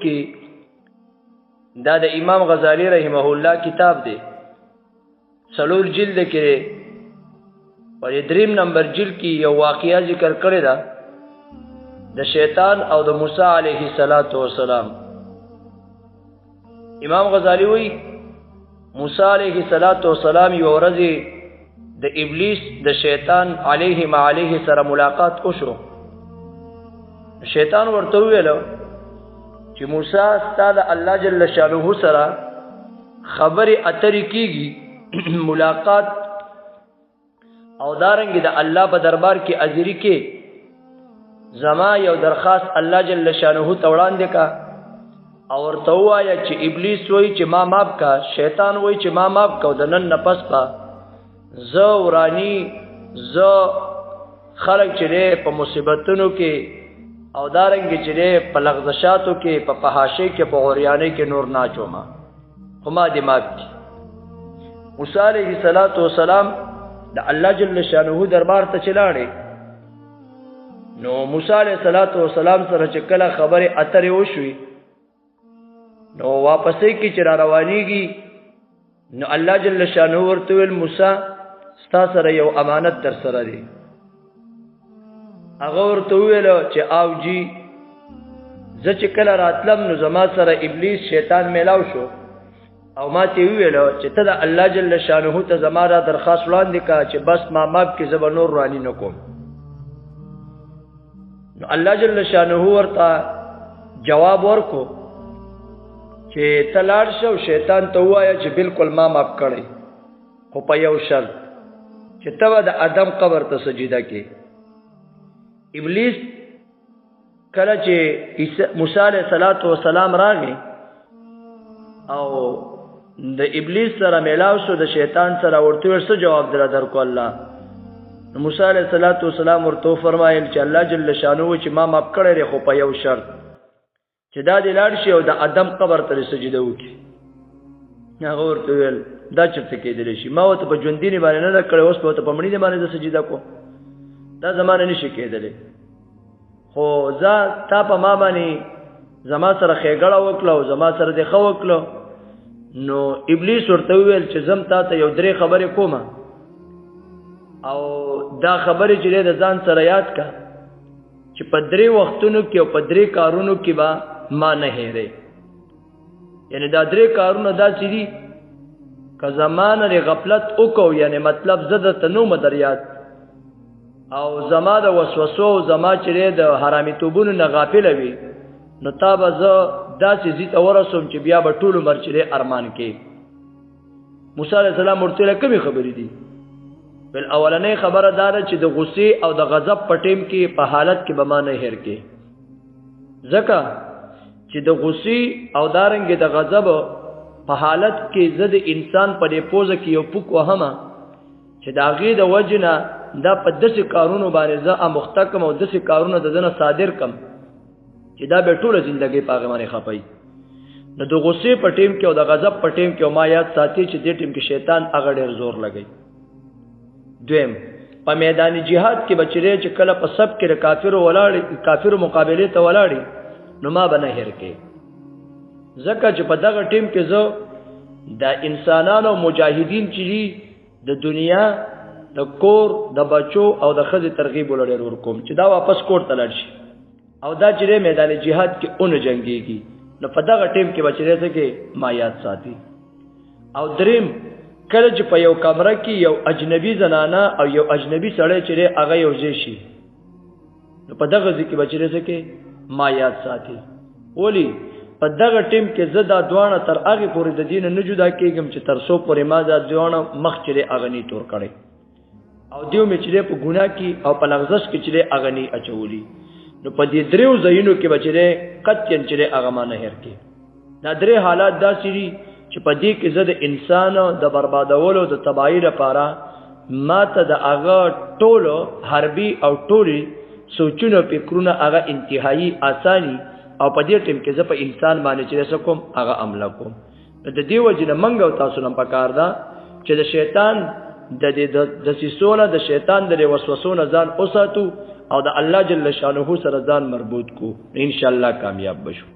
کې دا د امام غزالی رحمه الله کتاب دی څلور جلد کې په دریم نمبر جلد کې یو واقعیا ذکر کړی دا د شیطان او د موسی علیه السلام امام غزالی وی موسی علیه السلام یو ورځ د ابلیس د شیطان علیه سره ملاقات وشو شیطان ورته ویل چې موسی ستاسو الله جل شانه سره خبرې اترې کیږي ملاقات او دارنګ د الله په دربار کې اجری کې زما یو درخواست الله جل شانه ته وړاندې کا او ورته وایا چې ابلیس وای چې ما ماف کا شیطان وای چې ما ماف کا د نن نفس په زه ورانی زه خلق چې په مصیبتونو کې او دارنګ چې په لغزشاتو کې په فحاشۍ کې په غوریانه کې نور ناچوما هما دې ماف دي موسی علیه السلام د الله جل شانه دربار ته چلاړي نو موسی علیه السلام سره چې کله خبره اترې وشوي نو واپسې کې چې را روانيږي نو الله جل شانه ورته ویل موسی ستا سره یو امانت در سره دی هغه ورته ویل چې او جی زه چې کله راتلم نو زما سره ابلیس شیطان میلاو شو او ما ته ویل چې ته د الله جل شانه ته زما را درخواست وړاندې کا چې بس ما ماب کې زب نور رانی نکوم نو الله جل شانه ورته جواب ورکو چې تلاړ شو شیطان ته وایا چې بالکل ما ماف کړی خو په یو شرط چې ته د آدم قبر ته سجده کې ابلیس کله چې موسی علیه السلام راغی او د ابلیس سره میلاو شو د شیطان سره ورته ورسره جواب درکو الله موسی علیه السلام ورته فرمایل چې الله جل شانه چې ما ماف کړی خو په یو شرط چې دا د لاړ شي او د آدم قبر ته سجده وکړي هغه ورته ویل دا چرته کېدل شي ما وته په ژوندینه باندې نه کړې اوس په مړینه باندې سجده کو دا زمانه نشي کېدل خو زه تا په ما باندې زما سره خېګړه وکړو زما سره د خو وکړو نو ابلیس ورته ویل چې زم تا ته یو درې خبرې کومه او دا خبرې چې د ځان سره یاد کا چې په درې وختونو کې او په درې کارونو کې با ما نه هېره یعنی دا درې کارونه دا چې دي که زمانه ری غفلت وکاو یعنی مطلب زده ته نو مدریات او زما د وسوسو زما چې د حرامي توبونو نه غافل وي نو تا به زه داسې زیت ورسوم چې بیا به ټول عمر چې ارمان کې موسی علیه السلام ورته کومې خبرې دي بل اولنې خبره دار چې د غصې او د غضب په ټیم کې په حالت کې به ما نه هېر کې ځکه چې د غصې او دارنګ د غضب په حالت کې زد انسان په دې پوزه کې یو پوک وهمه چې دا غي د وجنه دا په داسې کارونو باندې زه مختکم او داسې کارونه د دنه صادر کم چې دا به ټوله ژوندۍ په هغه باندې خپای نو د غصې په ټیم کې او د غضب په ټیم کې ما یاد ساتي چې دې ټیم کې شیطان هغه ډېر زور لګي دویم په میدان جهاد کې بچره چې کله په سب کې کافر ولاړ کافر مقابله ته ولاړ نو ما بنه هر کې زکه چې په دغه ټیم کې زه د انسانانو مجاهدین چې د دنیا د کور د بچو او د خزې ترغیب ولر ورکوم چې دا واپس کور ته لاړ شي او دا چې میدان جهاد کې اون جنگيږي نو په دغه ټیم کې بچره ته کې ما یاد ساتي او دریم کله چې په یو کمره کې یو اجنبي زنانه او یو اجنبي سړی چې هغه یو ځای شي نو په دغه ځکه بچره ته کې ما یاد ساتي ولی په دغه ټیم کې زدا دوانه تر هغه پورې د دین نه جدا کېږم چې تر سو پورې ما دا دوانه مخ چې اغنی تور کړي او دیو می چې په ګناه کې او په لغزش کې چې اغنی اچولي نو په دې دریو ځایونو کې بچره قطعاً چې هغه ما نه هر کې دا درې حالات دا سری چې په دې کې زده انسان د بربادولو د تباہی لپاره ماته د هغه ټولو حربي او ټولي سوچونو فکرونه هغه انتهایی اساني او په دې ټیم کې زه په انسان باندې چې رسوم هغه عمل کوم د دې وجنه منګ او تاسو نن پکار دا چې د شیطان د سیسونه د شیطان د وسوسونو ځان اوساتو او د الله جل شانه سره ځان مربوط کو ان شاء الله کامیاب بشو